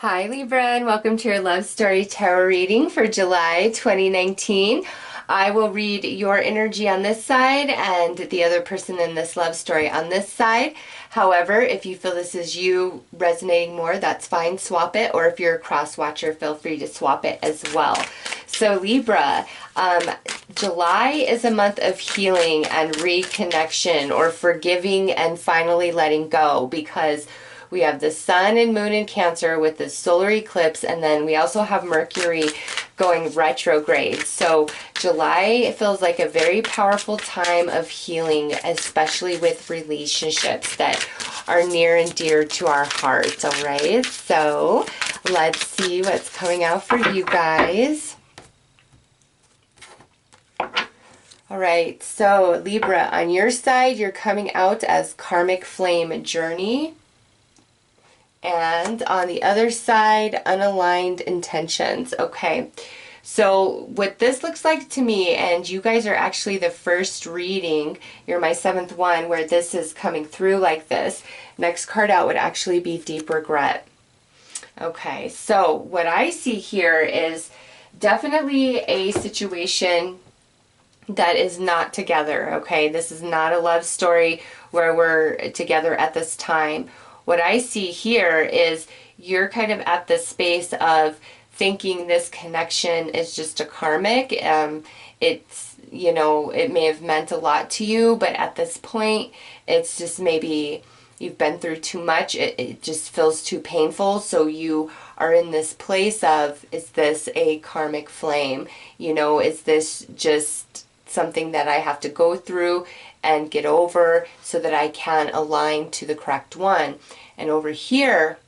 Hi Libra, and welcome to your Love Story Tarot reading for July 2019. I will read your energy on this side and the other person in this love story on this side. However, if you feel this is you resonating more, that's fine, swap it. Or if you're a cross watcher, feel free to swap it as well. So Libra, July is a month of healing and reconnection, or forgiving and finally letting go, because we have the sun and moon in Cancer with the solar eclipse, and then we also have Mercury going retrograde. So July feels like a very powerful time of healing, especially with relationships that are near and dear to our hearts. All right, so let's see what's coming out for you guys. All right, so Libra, on your side, you're coming out as Karmic Flame Journey. And on the other side, unaligned intentions. Okay, so what this looks like to me, and you guys are actually the first reading, you're my seventh one where this is coming through like this. Next card out would actually be deep regret. Okay, so what I see here is definitely a situation that is not together. Okay, this is not a love story where we're together at this time. What I see here is you're kind of at the space of thinking this connection is just a karmic. It's, you know, it may have meant a lot to you, but at this point, it's just maybe you've been through too much. It just feels too painful. So you are in this place of, is this a karmic flame? You know, is this just something that I have to go through and get over so that I can align to the correct one? And over here,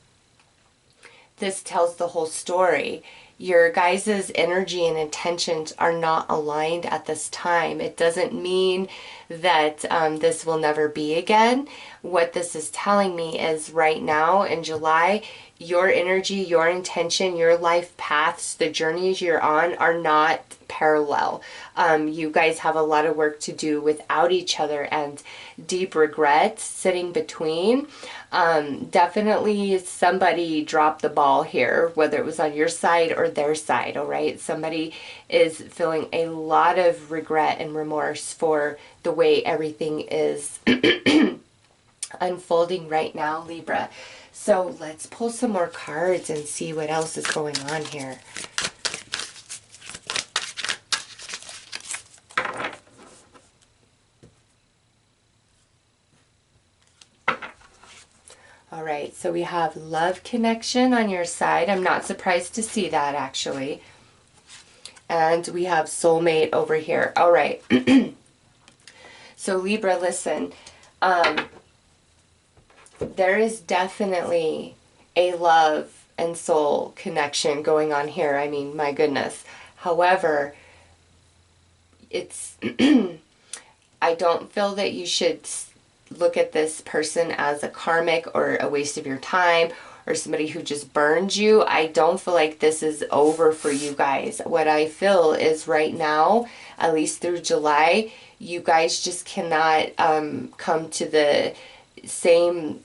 this tells the whole story. Your guys' energy and intentions are not aligned at this time. It doesn't mean that this will never be again. What this is telling me is right now in July, your energy, your intention, your life paths, the journeys you're on are not parallel. You guys have a lot of work to do without each other, and deep regret sitting between. Definitely somebody dropped the ball here, whether it was on your side or their side. All right, somebody is feeling a lot of regret and remorse for the way everything is unfolding right now, Libra. So let's pull some more cards and see what else is going on here. All right, so we have love connection on your side. I'm not surprised to see that, actually. And we have soulmate over here. All right. So Libra, listen. There is definitely a love and soul connection going on here. I mean, my goodness. However, it's I don't feel that you should look at this person as a karmic or a waste of your time or somebody who just burned you. I don't feel like this is over for you guys. What I feel is right now, at least through July, you guys just cannot come to the same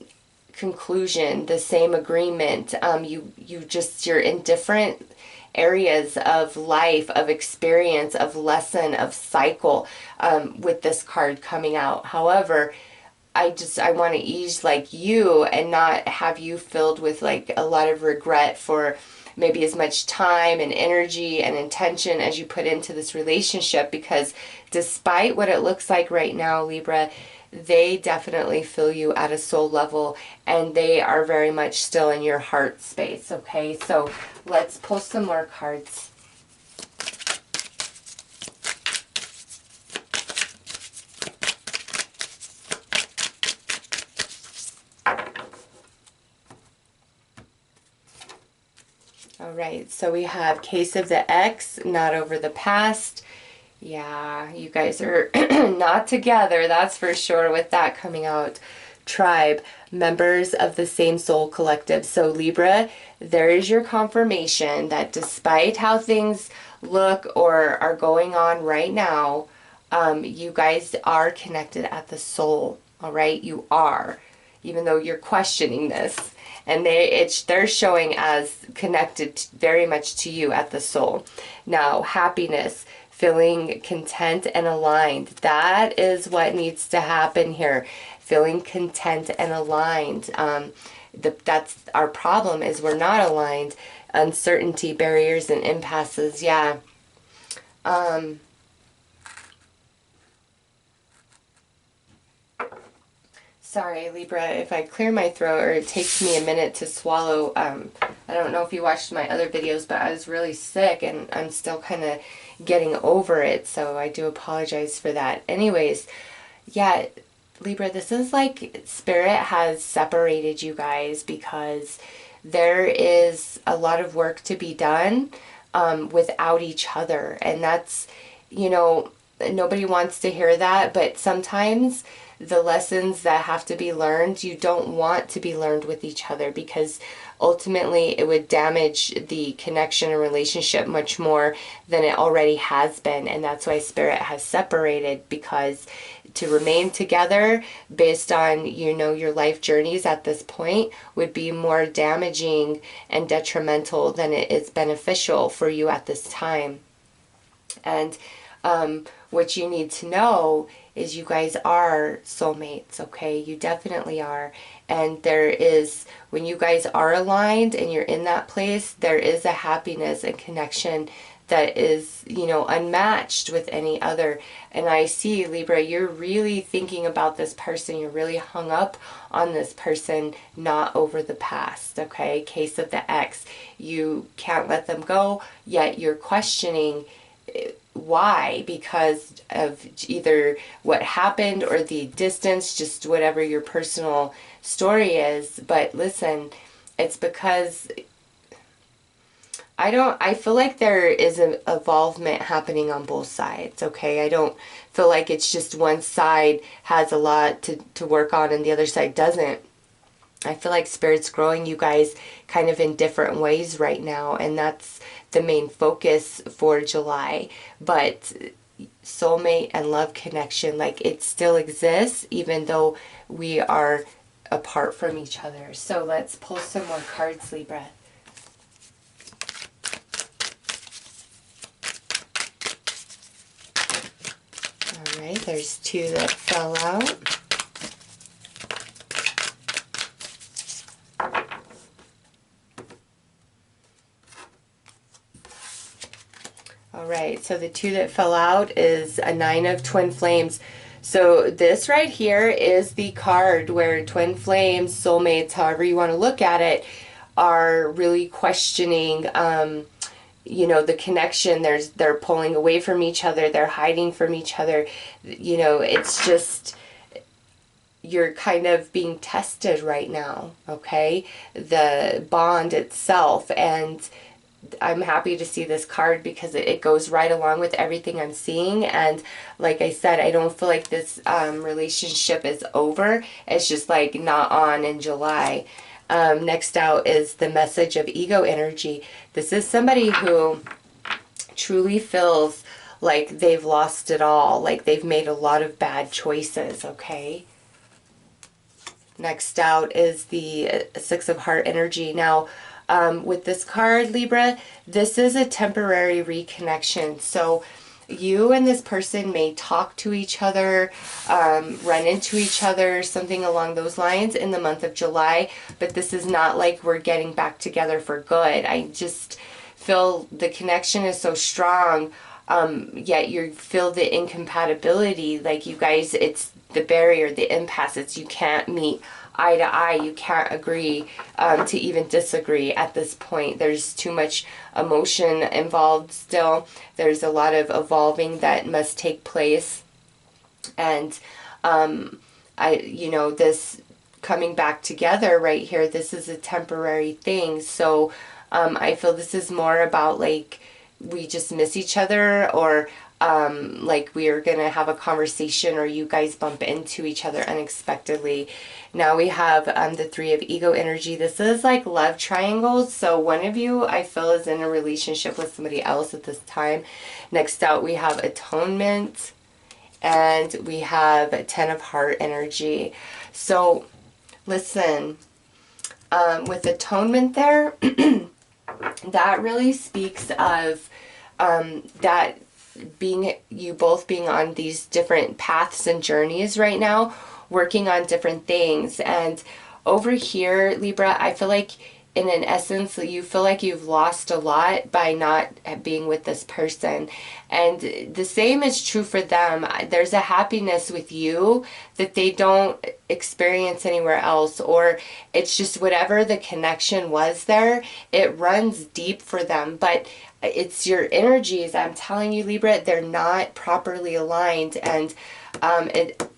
conclusion, the same agreement. You're in different areas of life, of experience, of lesson, of cycle, with this card coming out. However, I want to ease like you and not have you filled with like a lot of regret for maybe as much time and energy and intention as you put into this relationship, because despite what it looks like right now, Libra, they definitely feel you at a soul level, and they are very much still in your heart space. Okay, so let's pull some more cards. All right, so we have case of the ex, not over the past. Yeah, you guys are not together, that's for sure, with that coming out. Tribe, members of the same soul collective. So Libra, there is your confirmation that despite how things look or are going on right now, you guys are connected at the soul. All right, you are, even though you're questioning this. and they're showing as connected very much to you at the soul. Now, happiness, feeling content and aligned. That is what needs to happen here. Feeling content and aligned. That's our problem, is we're not aligned. Uncertainty, barriers, and impasses. Yeah. Sorry, Libra, if I clear my throat or it takes me a minute to swallow. I don't know if you watched my other videos, but I was really sick and I'm still kind of getting over it, so I do apologize for that. Anyways, yeah, Libra, this is like Spirit has separated you guys because there is a lot of work to be done without each other. And that's, you know, nobody wants to hear that, but sometimes the lessons that have to be learned, you don't want to be learned with each other, because ultimately it would damage the connection and relationship much more than it already has been. And that's why Spirit has separated, because to remain together based on, you know, your life journeys at this point would be more damaging and detrimental than it is beneficial for you at this time. And what you need to know is you guys are soulmates, okay? You definitely are. And there is, when you guys are aligned and you're in that place, there is a happiness and connection that is, you know, unmatched with any other. And I see, Libra, you're really thinking about this person. You're really hung up on this person, not over the past, okay? Case of the ex. You can't let them go, yet you're questioning why, because of either what happened or the distance, just whatever your personal story is. But listen, it's because I feel like there is an involvement happening on both sides, okay? I don't feel like it's just one side has a lot to work on and the other side doesn't. I feel like Spirit's growing you guys kind of in different ways right now, and that's the main focus for July. But soulmate and love connection, like, it still exists even though we are apart from each other. So let's pull some more cards, Libra. All right, there's two that fell out. Alright, so the two that fell out is a Nine of Twin Flames. So this right here is the card where twin flames, soulmates, however you want to look at it, are really questioning, you know, the connection. They're pulling away from each other. They're hiding from each other. You know, it's just, you're kind of being tested right now, okay? The bond itself. And I'm happy to see this card because it goes right along with everything I'm seeing. And like I said, I don't feel like this relationship is over. It's just like not on in July. Next out is the message of ego energy. This is somebody who truly feels like they've lost it all, like they've made a lot of bad choices, okay? Next out is the Six of Heart energy. Now, with this card, Libra, this is a temporary reconnection. So you and this person may talk to each other, run into each other, something along those lines in the month of July, but this is not like we're getting back together for good. I just feel the connection is so strong, yet you feel the incompatibility. Like you guys, it's the barrier, the impasse. It's you can't meet eye to eye. You can't agree to even disagree at this point. There's too much emotion involved still. There's a lot of evolving that must take place. And you know, this coming back together right here, this is a temporary thing. So I feel this is more about like we just miss each other, or like we are going to have a conversation, or you guys bump into each other unexpectedly. Now we have the Three of Ego energy. This is like love triangles. So one of you, I feel, is in a relationship with somebody else at this time. Next out, we have Atonement, and we have Ten of Heart energy. So listen, With atonement there, that really speaks of that you both being on these different paths and journeys right now, working on different things. And over here, Libra, I feel like in an essence you feel like you've lost a lot by not being with this person, and the same is true for them. There's a happiness with you that they don't experience anywhere else, or it's just whatever the connection was there, it runs deep for them, but it's your energies, I'm telling you, Libra, they're not properly aligned. And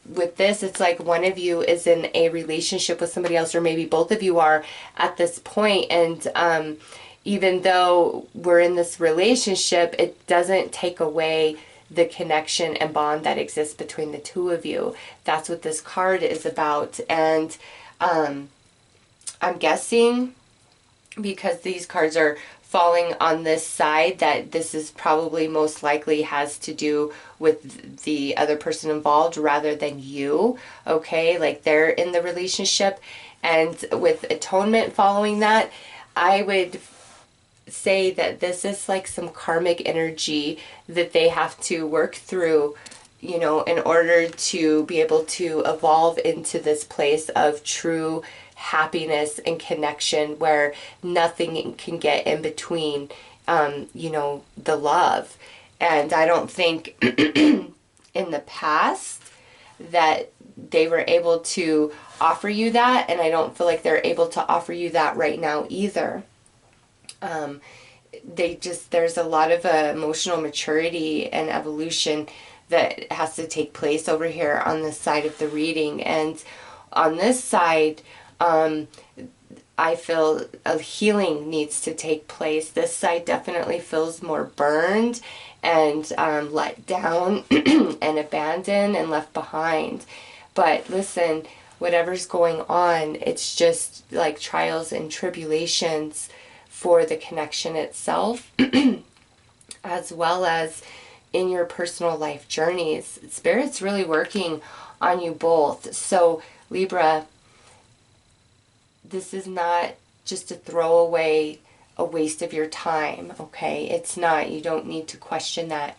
with this, it's like one of you is in a relationship with somebody else, or maybe both of you are at this point. And even though we're in this relationship, it doesn't take away the connection and bond that exists between the two of you. That's what this card is about. And I'm guessing, because these cards are falling on this side, that this is probably most likely has to do with the other person involved rather than you. Okay, like they're in the relationship. And with atonement following that, I would say that this is like some karmic energy that they have to work through, you know, in order to be able to evolve into this place of true happiness and connection where nothing can get in between, you know, the love. And I don't think in the past that they were able to offer you that, and I don't feel like they're able to offer you that right now either. There's a lot of emotional maturity and evolution that has to take place over here on this side of the reading. And on this side, I feel a healing needs to take place. This side definitely feels more burned and let down and abandoned and left behind. But listen, whatever's going on, it's just like trials and tribulations for the connection itself, as well as in your personal life journeys. Spirit's really working on you both. So Libra, this is not just a throwaway, a waste of your time, okay? It's not. You don't need to question that.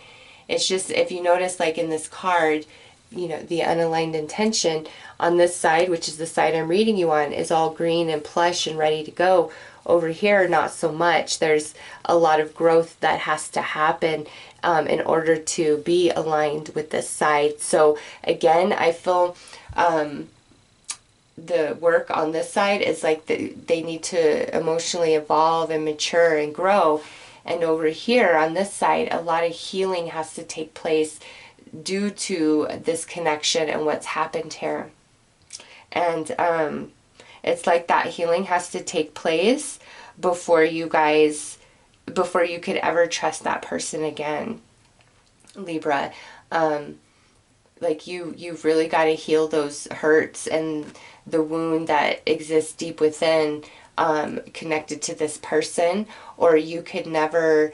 It's just, if you notice, like in this card, you know, the unaligned intention on this side, which is the side I'm reading you on, is all green and plush and ready to go. Over here, not so much. There's a lot of growth that has to happen in order to be aligned with this side. So again, I feel the work on this side is like they need to emotionally evolve and mature and grow. And over here on this side, a lot of healing has to take place due to this connection and what's happened here. And it's like that healing has to take place before you could ever trust that person again, Libra. Like you've really got to heal those hurts and the wound that exists deep within, connected to this person, or you could never,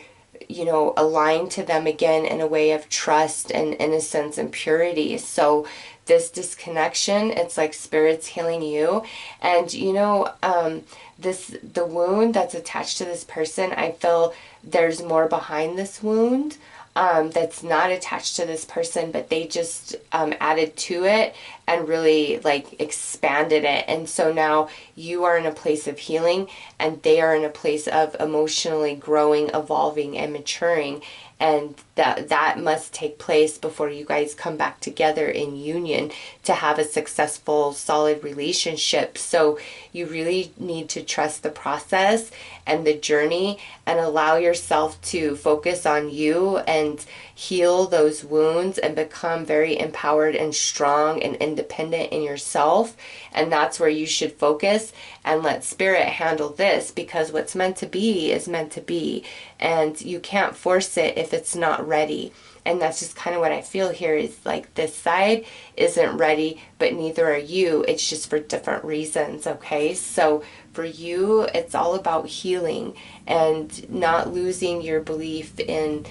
you know, align to them again in a way of trust and innocence and purity. So this disconnection, it's like Spirit's healing you. And you know, the wound that's attached to this person, I feel there's more behind this wound that's not attached to this person, but they just added to it and really like expanded it. And so now you are in a place of healing and they are in a place of emotionally growing, evolving, and maturing. And that must take place before you guys come back together in union to have a successful, solid relationship. So you really need to trust the process and the journey and allow yourself to focus on you and heal those wounds and become very empowered and strong and independent in yourself. And that's where you should focus and let Spirit handle this, because what's meant to be is meant to be, and you can't force it if it's not ready. And that's just kind of what I feel here, is like this side isn't ready, but neither are you. It's just for different reasons, okay? So for you, it's all about healing and not losing your belief in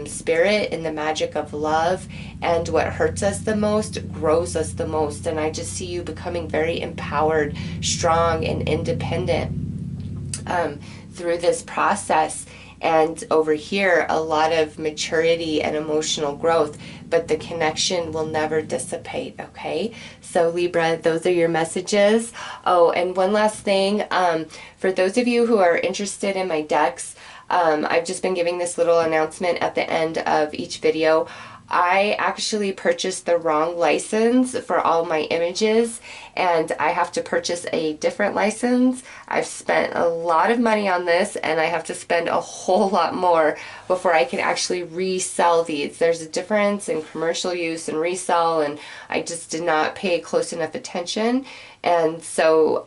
spirit, in the magic of love. And what hurts us the most grows us the most. And I just see you becoming very empowered, strong, and independent through this process. And over here, a lot of maturity and emotional growth, but the connection will never dissipate, okay? So Libra, those are your messages. Oh, and one last thing, for those of you who are interested in my decks, I've just been giving this little announcement at the end of each video. I actually purchased the wrong license for all my images, and I have to purchase a different license. I've spent a lot of money on this, and I have to spend a whole lot more before I can actually resell these. There's a difference in commercial use and resell, and I just did not pay close enough attention. And so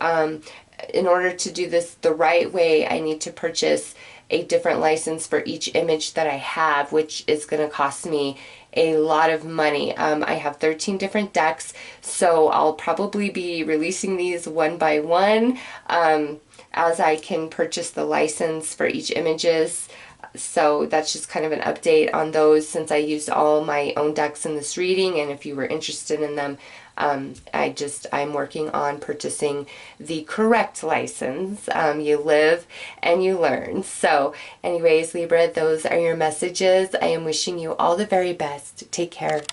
in order to do this the right way, I need to purchase a different license for each image that I have, which is going to cost me a lot of money. I have 13 different decks, so I'll probably be releasing these one by one as I can purchase the license for each images. So that's just kind of an update on those, since I used all my own decks in this reading, and if you were interested in them, I'm working on purchasing the correct license. You live and you learn. So anyways, Libra, those are your messages. I am wishing you all the very best. Take care.